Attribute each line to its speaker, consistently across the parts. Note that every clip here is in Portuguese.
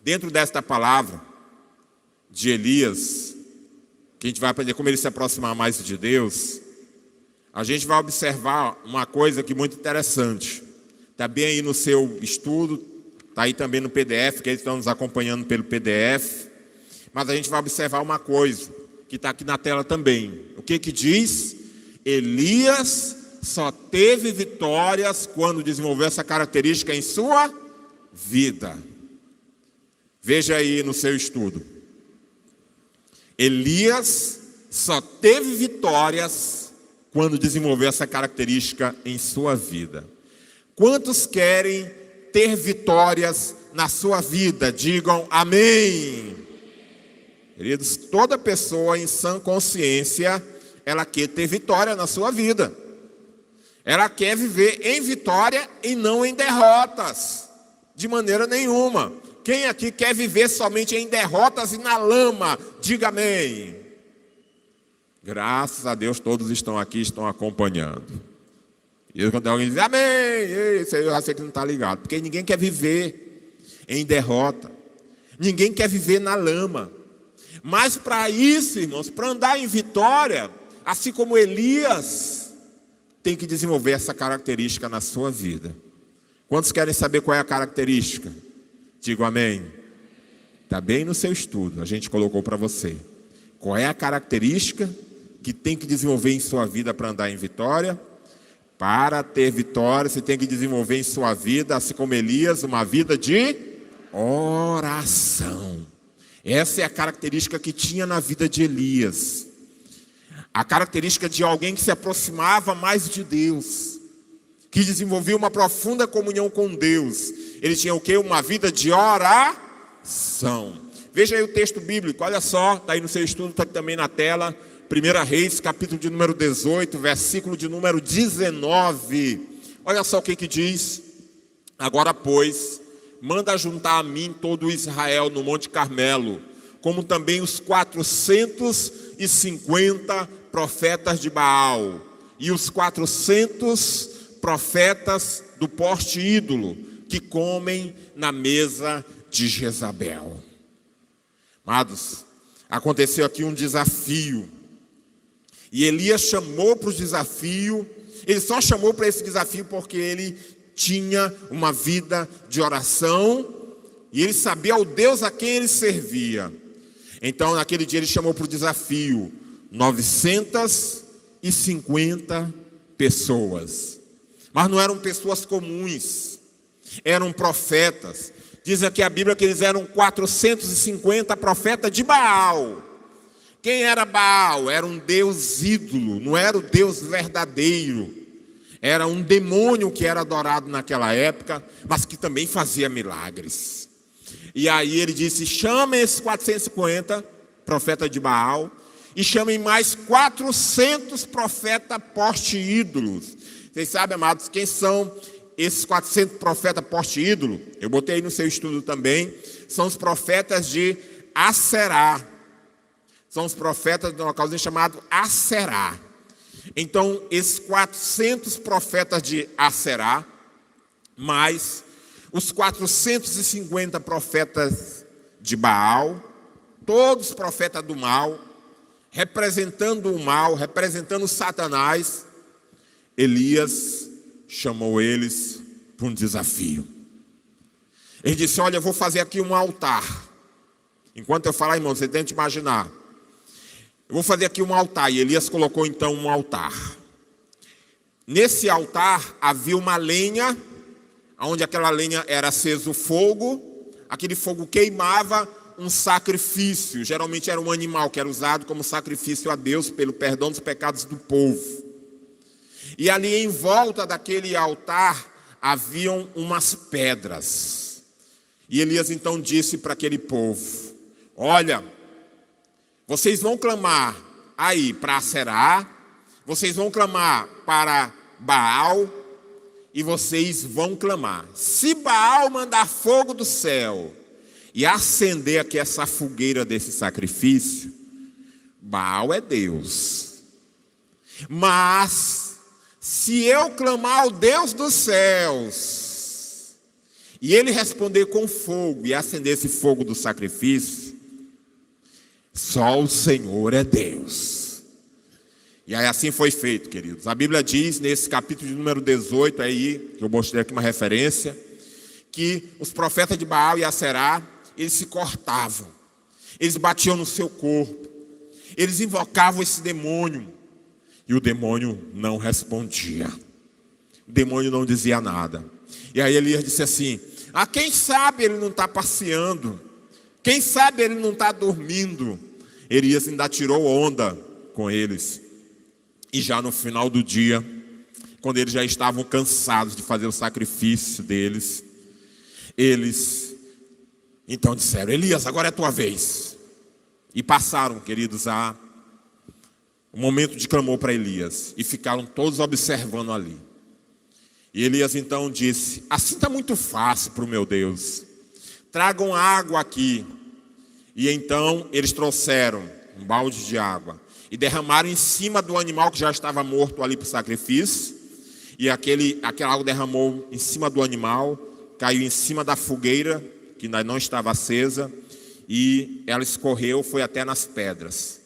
Speaker 1: Dentro desta palavra de Elias, que a gente vai aprender como ele se aproximar mais de Deus, a gente vai observar uma coisa que é muito interessante. Está bem aí no seu estudo, está aí também no PDF, que eles estão nos acompanhando pelo PDF. Mas a gente vai observar uma coisa, que está aqui na tela também. O que diz? Elias só teve vitórias quando desenvolveu essa característica em sua vida. Veja aí no seu estudo. Elias só teve vitórias quando desenvolveu essa característica em sua vida. Quantos querem ter vitórias na sua vida? Digam amém. Queridos, toda pessoa em sã consciência, ela quer ter vitória na sua vida. Ela quer viver em vitória e não em derrotas, de maneira nenhuma. Quem aqui quer viver somente em derrotas e na lama? Diga amém. Graças a Deus todos estão aqui, estão acompanhando. E quando alguém diz amém, isso aí eu já sei que não está ligado. Porque ninguém quer viver em derrota. Ninguém quer viver na lama. Mas para isso, irmãos, para andar em vitória, assim como Elias, tem que desenvolver essa característica na sua vida. Quantos querem saber qual é a característica? Digo amém. Está bem no seu estudo, a gente colocou para você. Qual é a característica que tem que desenvolver em sua vida para andar em vitória? Para ter vitória, você tem que desenvolver em sua vida, assim como Elias, uma vida de oração. Essa é a característica que tinha na vida de Elias. A característica de alguém que se aproximava mais de Deus, que desenvolvia uma profunda comunhão com Deus. Ele tinha o quê? Uma vida de oração. Veja aí o texto bíblico, olha só, está aí no seu estudo, está aqui também na tela. 1 Reis, capítulo de número 18, versículo de número 19. Olha só o que diz. Agora, pois, manda juntar a mim todo Israel no Monte Carmelo, como também os 450 profetas de Baal, e os 400 profetas do poste ídolo, que comem na mesa de Jezabel. Amados, aconteceu aqui um desafio. E Elias chamou para o desafio. Ele só chamou para esse desafio porque ele tinha uma vida de oração. E ele sabia o Deus a quem ele servia. Então naquele dia ele chamou para o desafio 950 pessoas. Mas não eram pessoas comuns. Eram profetas. Diz aqui a Bíblia que eles eram 450 profetas de Baal. Quem era Baal? Era um deus ídolo, não era o Deus verdadeiro. Era um demônio que era adorado naquela época, mas que também fazia milagres. E aí ele disse, chamem esses 450 profetas de Baal e chamem mais 400 profetas poste ídolos. Vocês sabem, amados, quem são esses 400 profetas poste ídolo? Eu botei aí no seu estudo também. São os profetas de Aserá. São os profetas de uma causa chamada Aserá. Então, esses 400 profetas de Aserá, mais os 450 profetas de Baal, todos profetas do mal, representando o mal, representando Satanás, Elias chamou eles para um desafio. Ele disse, olha, eu vou fazer aqui um altar. Enquanto eu falar, irmão, você tenta imaginar. Eu vou fazer aqui um altar. E Elias colocou então um altar. Nesse altar havia uma lenha, onde aquela lenha era aceso fogo. Aquele fogo queimava um sacrifício. Geralmente era um animal que era usado como sacrifício a Deus pelo perdão dos pecados do povo. E ali em volta daquele altar haviam umas pedras. E Elias então disse para aquele povo, olha, vocês vão clamar aí para Aserá, vocês vão clamar para Baal, e vocês vão clamar. Se Baal mandar fogo do céu e acender aqui essa fogueira desse sacrifício, Baal é Deus. Mas se eu clamar ao Deus dos céus e ele responder com fogo e acender esse fogo do sacrifício, só o Senhor é Deus. E aí assim foi feito, queridos. A Bíblia diz, nesse capítulo de número 18, aí, que eu mostrei aqui uma referência, que os profetas de Baal e Aserá, eles se cortavam, eles batiam no seu corpo, eles invocavam esse demônio, e o demônio não respondia, o demônio não dizia nada. E aí Elias disse assim: quem sabe ele não está passeando, quem sabe ele não está dormindo. Elias ainda tirou onda com eles. E já no final do dia, quando eles já estavam cansados de fazer o sacrifício deles, eles então disseram: Elias, agora é a tua vez. E passaram, queridos, o momento de clamor para Elias, e ficaram todos observando ali. E Elias então disse: assim está muito fácil para o meu Deus, tragam água aqui. E então eles trouxeram um balde de água e derramaram em cima do animal que já estava morto ali para o sacrifício. E aquela água derramou em cima do animal, caiu em cima da fogueira, que ainda não estava acesa, e ela escorreu, foi até nas pedras.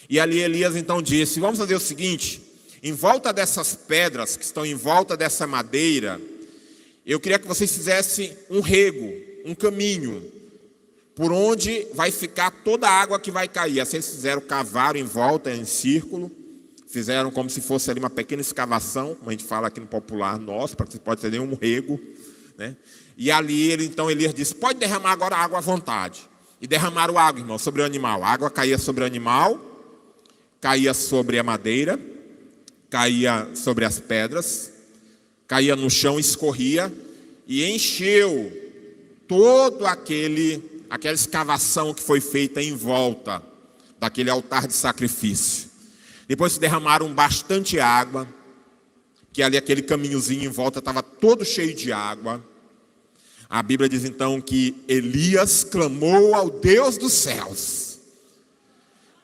Speaker 1: E ali Elias então disse: vamos fazer o seguinte, em volta dessas pedras que estão em volta dessa madeira, eu queria que vocês fizessem um rego, um caminho, por onde vai ficar toda a água que vai cair. Assim eles fizeram, cavaram em volta, em círculo, fizeram como se fosse ali uma pequena escavação, como a gente fala aqui no popular nosso, para que você pode ter um rego, né? E ali então Elias disse: pode derramar agora água à vontade. E derramaram água, irmão, sobre o animal. A água caía sobre o animal, caía sobre a madeira, caía sobre as pedras, caía no chão, escorria e encheu todo aquela escavação que foi feita em volta daquele altar de sacrifício. Depois se derramaram bastante água, que ali aquele caminhozinho em volta estava todo cheio de água. A Bíblia diz então que Elias clamou ao Deus dos céus.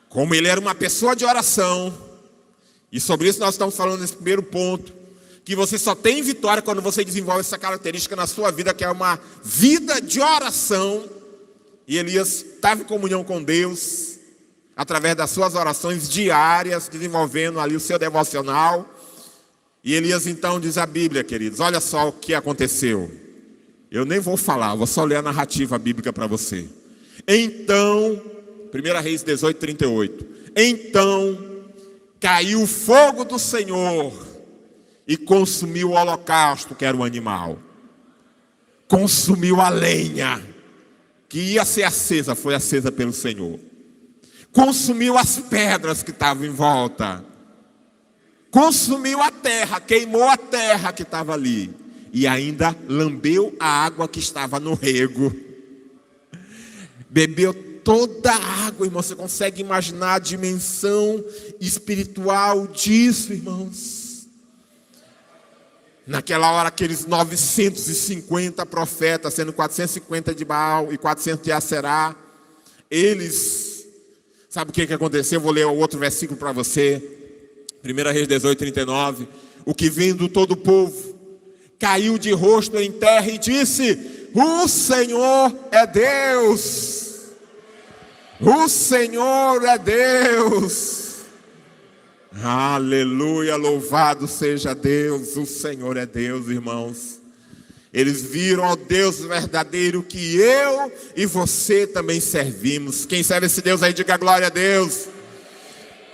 Speaker 1: Como ele era uma pessoa de oração, e sobre isso nós estamos falando nesse primeiro ponto, que você só tem vitória quando você desenvolve essa característica na sua vida, que é uma vida de oração. E Elias estava em comunhão com Deus, através das suas orações diárias, desenvolvendo ali o seu devocional. E Elias então diz a Bíblia, queridos, olha só o que aconteceu. Eu nem vou falar, vou só ler a narrativa bíblica para você. Então, 1 Reis 18, 38. Então caiu o fogo do Senhor e consumiu o holocausto, que era o animal. Consumiu a lenha que ia ser acesa, foi acesa pelo Senhor. Consumiu as pedras que estavam em volta. Consumiu a terra, queimou a terra que estava ali. E ainda lambeu a água que estava no rego. Bebeu toda a água, irmão. Você consegue imaginar a dimensão espiritual disso, irmãos? Naquela hora, aqueles 950 profetas, sendo 450 de Baal e 400 de Aserá, eles, sabe o que aconteceu? Eu vou ler o outro versículo para você. 1 Reis 18, 39. O que vindo todo o povo caiu de rosto em terra e disse: o Senhor é Deus. O Senhor é Deus. Aleluia, louvado seja Deus. O Senhor é Deus, irmãos. Eles viram ao Deus verdadeiro que eu e você também servimos. Quem serve esse Deus aí, diga glória a Deus.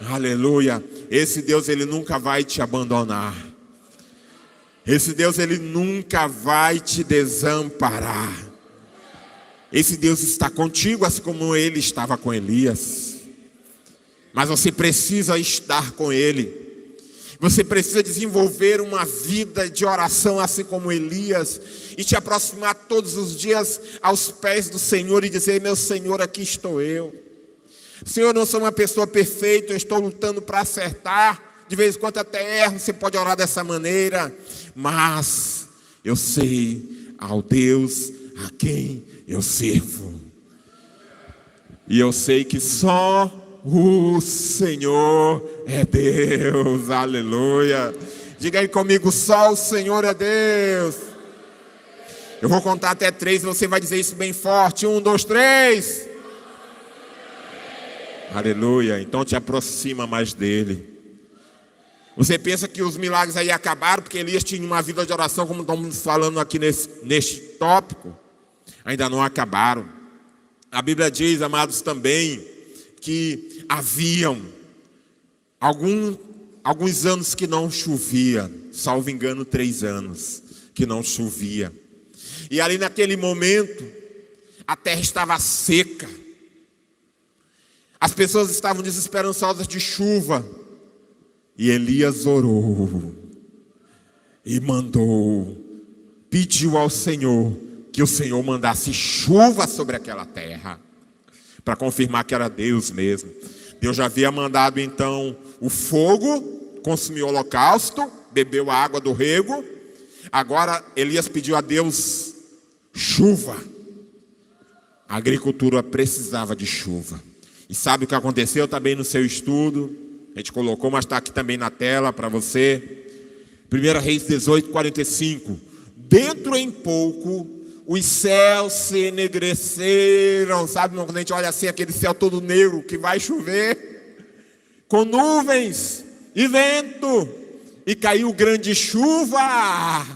Speaker 1: Aleluia. Esse Deus, ele nunca vai te abandonar. Esse Deus, ele nunca vai te desamparar. Esse Deus está contigo, assim como ele estava com Elias. Mas você precisa estar com ele. Você precisa desenvolver uma vida de oração, assim como Elias, e te aproximar todos os dias aos pés do Senhor e dizer: meu Senhor, aqui estou eu. Senhor, eu não sou uma pessoa perfeita, eu estou lutando para acertar. De vez em quando até erro, você pode orar dessa maneira. Mas eu sei ao Deus a quem eu sirvo. E eu sei que só o Senhor é Deus. Aleluia. Diga aí comigo: só o Senhor é Deus. Eu vou contar até 3 e você vai dizer isso bem forte. 1, 2, 3. Aleluia. Então te aproxima mais dele. Você pensa que os milagres aí acabaram porque Elias tinha uma vida de oração, como estamos falando aqui neste tópico? Ainda não acabaram. A Bíblia diz, amados, também, que haviam alguns anos que não chovia, salvo engano 3 anos que não chovia. E ali naquele momento, a terra estava seca. As pessoas estavam desesperançosas de chuva. E Elias orou e pediu ao Senhor que o Senhor mandasse chuva sobre aquela terra, para confirmar que era Deus mesmo. Deus já havia mandado então o fogo, consumiu o holocausto, bebeu a água do rego. Agora Elias pediu a Deus chuva. A agricultura precisava de chuva. E sabe o que aconteceu também no seu estudo? A gente colocou, mas está aqui também na tela para você. 1 Reis 18, 45. Dentro em pouco, os céus se enegreceram. Sabe quando a gente olha assim, aquele céu todo negro que vai chover? Com nuvens e vento. E caiu grande chuva.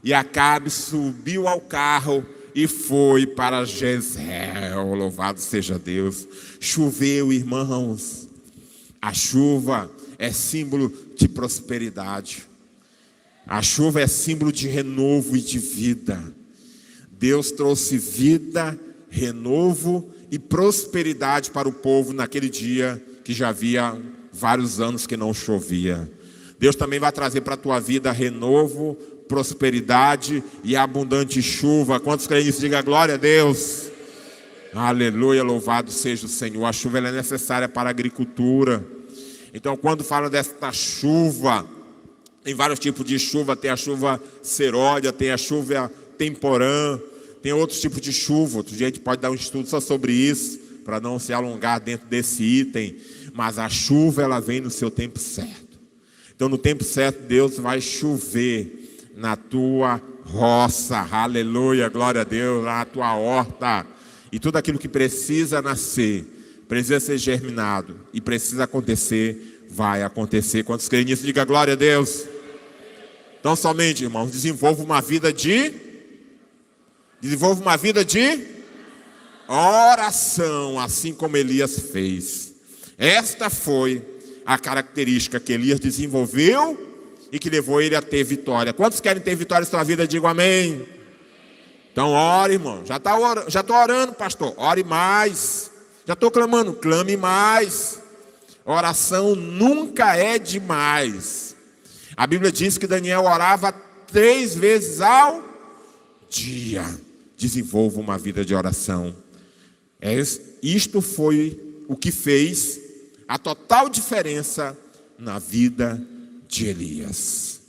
Speaker 1: E Acabe subiu ao carro e foi para Jezreel. Louvado seja Deus. Choveu, irmãos. A chuva é símbolo de prosperidade. A chuva é símbolo de renovo e de vida. Deus trouxe vida, renovo e prosperidade para o povo naquele dia que já havia vários anos que não chovia. Deus também vai trazer para a tua vida renovo, prosperidade e abundante chuva. Quantos creem nisso? Diga glória a Deus. Aleluia, louvado seja o Senhor. A chuva ela é necessária para a agricultura. Então, quando fala desta chuva, tem vários tipos de chuva. Tem a chuva seródia, tem a chuva temporã, tem outros tipos de chuva. Outro dia a gente pode dar um estudo só sobre isso, para não se alongar dentro desse item. Mas a chuva, ela vem no seu tempo certo. Então, no tempo certo, Deus vai chover na tua roça. Aleluia, glória a Deus, na tua horta. E tudo aquilo que precisa nascer, precisa ser germinado e precisa acontecer, vai acontecer. Quantos creem nisso? Diga glória a Deus. Então somente, irmãos, desenvolva uma vida de oração, assim como Elias fez. Esta foi a característica que Elias desenvolveu e que levou ele a ter vitória. Quantos querem ter vitória em sua vida? Digam amém. Então ore, irmão. Já estou orando, pastor. Ore mais. Já estou clamando. Clame mais. Oração nunca é demais. A Bíblia diz que Daniel orava 3 vezes ao dia. Desenvolva uma vida de oração. Isto foi o que fez a total diferença na vida de Elias.